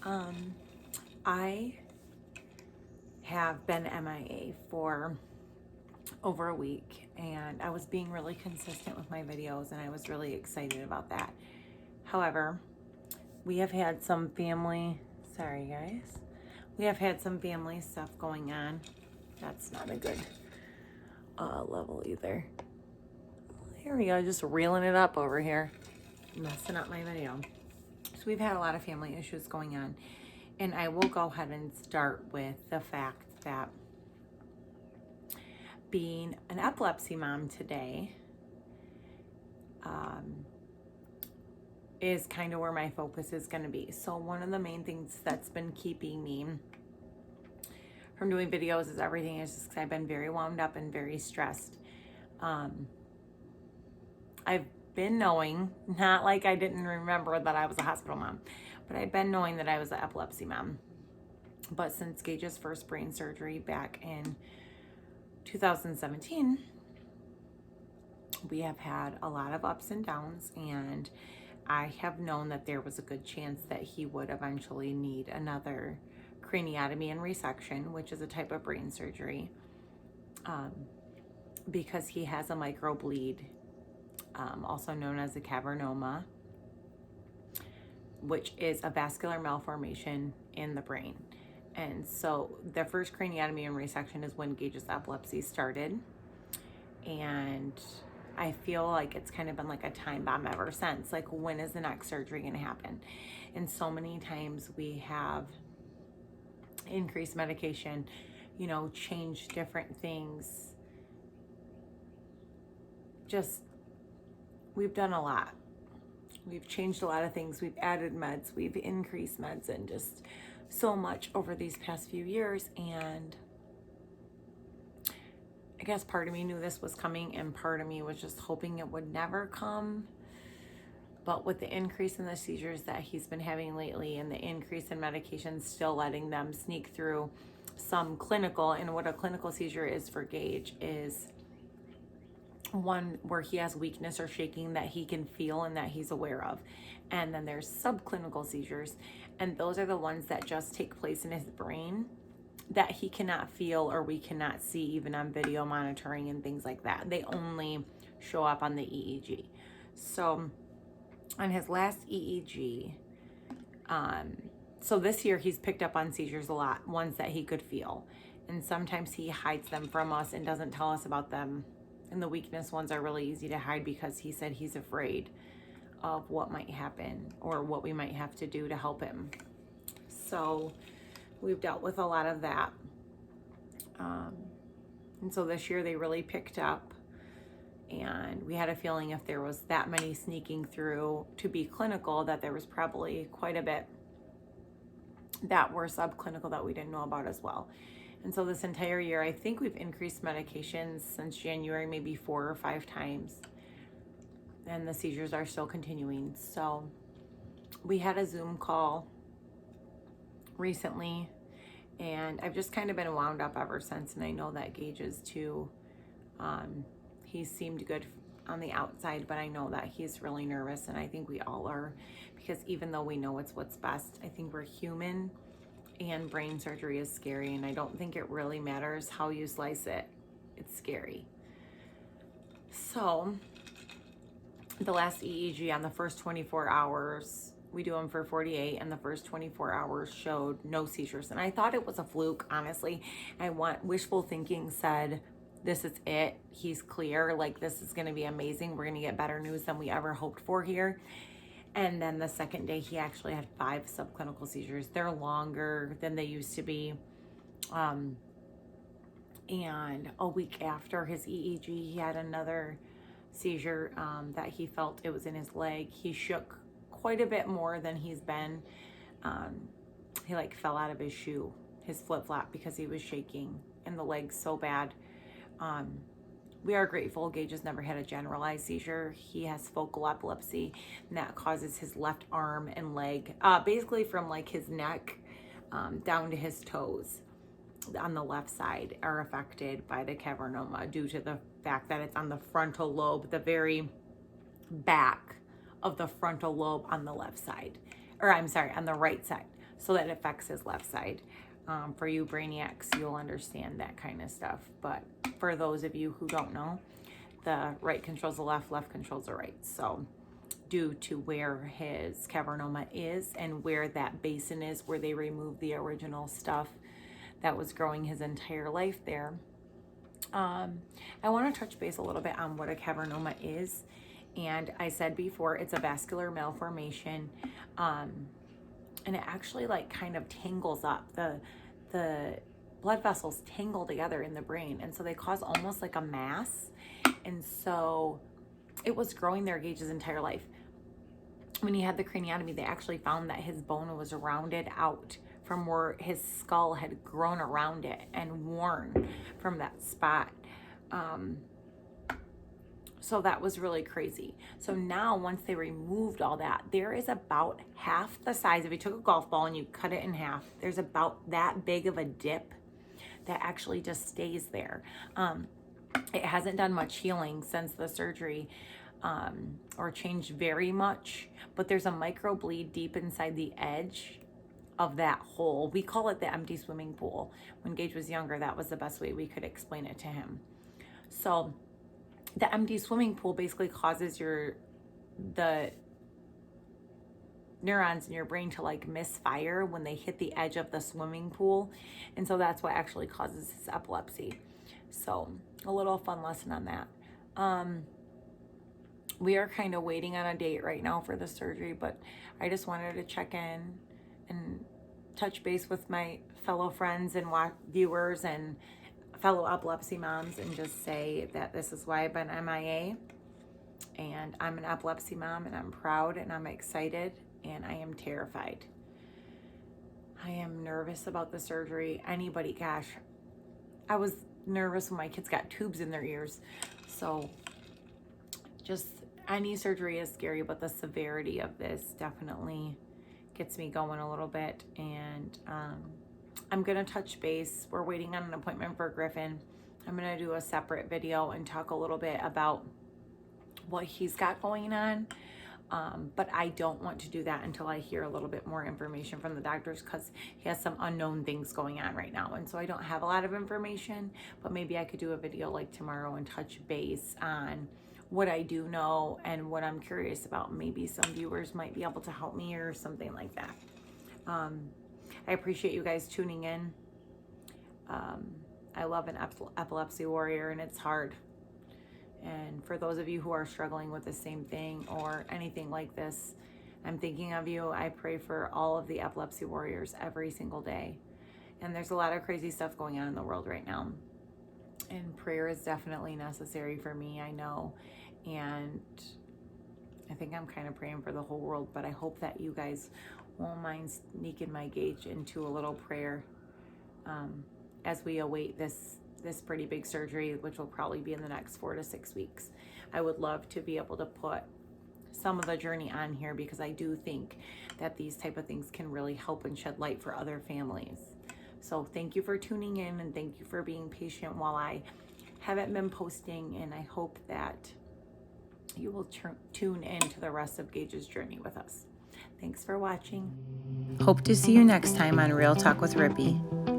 I have been MIA for over a week, and I was being really consistent with my videos, and I was really excited about that. However, we have had some family, sorry guys, we have had some family stuff going on. That's not a good level either. Here we go, just reeling it up over here, messing up my video. So we've had a lot of family issues going on, and I will go ahead and start with the fact that being an epilepsy mom today is kind of where my focus is going to be. So one of the main things that's been keeping me from doing videos is everything is just because I've been very wound up and very stressed. I've been knowing, not like I didn't remember that I was a hospital mom, but I've been knowing that I was an epilepsy mom. But since Gage's first brain surgery back in 2017, we have had a lot of ups and downs, and I have known that there was a good chance that he would eventually need another craniotomy and resection, which is a type of brain surgery, because he has a microbleed, also known as a cavernoma, which is a vascular malformation in the brain. And so the first craniotomy and resection is when Gage's epilepsy started, and I feel like it's kind of been like a time bomb ever since. Like, when is the next surgery going to happen? And so many times we have increased medication, you know, changed different things. Just, we've done a lot. We've changed a lot of things. We've added meds. We've increased meds, and just so much over these past few years. And I guess part of me knew this was coming, and part of me was just hoping it would never come. But with the increase in the seizures that he's been having lately, and the increase in medications still letting them sneak through some clinical, and what a clinical seizure is for Gage is one where he has weakness or shaking that he can feel and that he's aware of. And then there's subclinical seizures, and those are the ones that just take place in his brain that he cannot feel or we cannot see even on video monitoring and things like that. They only show up on the EEG. So on his last EEG, so this year he's picked up on seizures a lot, ones that he could feel. And sometimes he hides them from us and doesn't tell us about them. And the weakness ones are really easy to hide because he said he's afraid of what might happen or what we might have to do to help him. So we've dealt with a lot of that. And so this year they really picked up, and we had a feeling if there was that many sneaking through to be clinical, that there was probably quite a bit that were subclinical that we didn't know about as well. And so this entire year, I think we've increased medications since January, maybe 4 or 5 times. And the seizures are still continuing. So we had a Zoom call recently, and I've just kind of been wound up ever since. And I know that Gage is too. He seemed good on the outside, but I know that he's really nervous, and I think we all are, because even though we know it's what's best, I think we're human. And brain surgery is scary, and I don't think it really matters how you slice it. It's scary. So the last EEG on the first 24 hours, we do them for 48, and the first 24 hours showed no seizures. And I thought it was a fluke, honestly. Wishful thinking said, this is it. He's clear. Like, this is going to be amazing. We're going to get better news than we ever hoped for here. And then the second day, he actually had 5 subclinical seizures. They're longer than they used to be. And a week after his EEG, he had another seizure that he felt it was in his leg. He shook quite a bit more than he's been. He like fell out of his shoe, his flip-flop, because he was shaking in the leg so bad. We are grateful Gage has never had a generalized seizure. He has focal epilepsy, and that causes his left arm and leg, basically from like his neck down to his toes on the left side, are affected by the cavernoma due to the fact that it's on the frontal lobe, the very back of the frontal lobe on the left side, or I'm sorry, on the right side. so that affects his left side. For you brainiacs, you'll understand that kind of stuff. But for those of you who don't know, the right controls the left, left controls the right. So due to where his cavernoma is and where that basin is where they removed the original stuff that was growing his entire life there. I want to touch base a little bit on what a cavernoma is. And I said before, it's a vascular malformation. And it actually like kind of tangles up. The blood vessels tangle together in the brain. And so they cause almost like a mass. And so it was growing their Gage's entire life. When he had the craniotomy, they actually found that his bone was rounded out from where his skull had grown around it and worn from that spot. So that was really crazy. So now once they removed all that, there is about half the size. If you took a golf ball and you cut it in half, there's about that big of a dip that actually just stays there. It hasn't done much healing since the surgery, or changed very much, but there's a micro bleed deep inside the edge of that hole. We call it the empty swimming pool. When Gage was younger, that was the best way we could explain it to him. So the empty swimming pool basically causes the neurons in your brain to like misfire when they hit the edge of the swimming pool. And so that's what actually causes his epilepsy. So a little fun lesson on that. We are kind of waiting on a date right now for the surgery, but I just wanted to check in and touch base with my fellow friends and viewers and fellow epilepsy moms and just say that this is why I've been MIA, and I'm an epilepsy mom, and I'm proud and I'm excited and I am terrified. I am nervous about the surgery. Gosh, I was nervous when my kids got tubes in their ears. So just any surgery is scary, but the severity of this definitely gets me going a little bit. And I'm going to touch base. We're waiting on an appointment for Griffin. I'm going to do a separate video and talk a little bit about what he's got going on. But I don't want to do that until I hear a little bit more information from the doctors, because he has some unknown things going on right now. And so I don't have a lot of information, but maybe I could do a video like tomorrow and touch base on what I do know and what I'm curious about. Maybe some viewers might be able to help me or something like that. I appreciate you guys tuning in. I love an epilepsy warrior, and it's hard. And for those of you who are struggling with the same thing or anything like this, I'm thinking of you. I pray for all of the epilepsy warriors every single day. And there's a lot of crazy stuff going on in the world right now. And prayer is definitely necessary for me, I know. And I think I'm kind of praying for the whole world, but I hope that you guys won't mind sneaking my Gage into a little prayer as we await this pretty big surgery, which will probably be in the next 4 to 6 weeks. I would love to be able to put some of the journey on here, because I do think that these type of things can really help and shed light for other families. So thank you for tuning in, and thank you for being patient while I haven't been posting, and I hope that you will tune in to the rest of Gage's journey with us. Thanks for watching. Hope to see you next time on Real Talk with Rippy.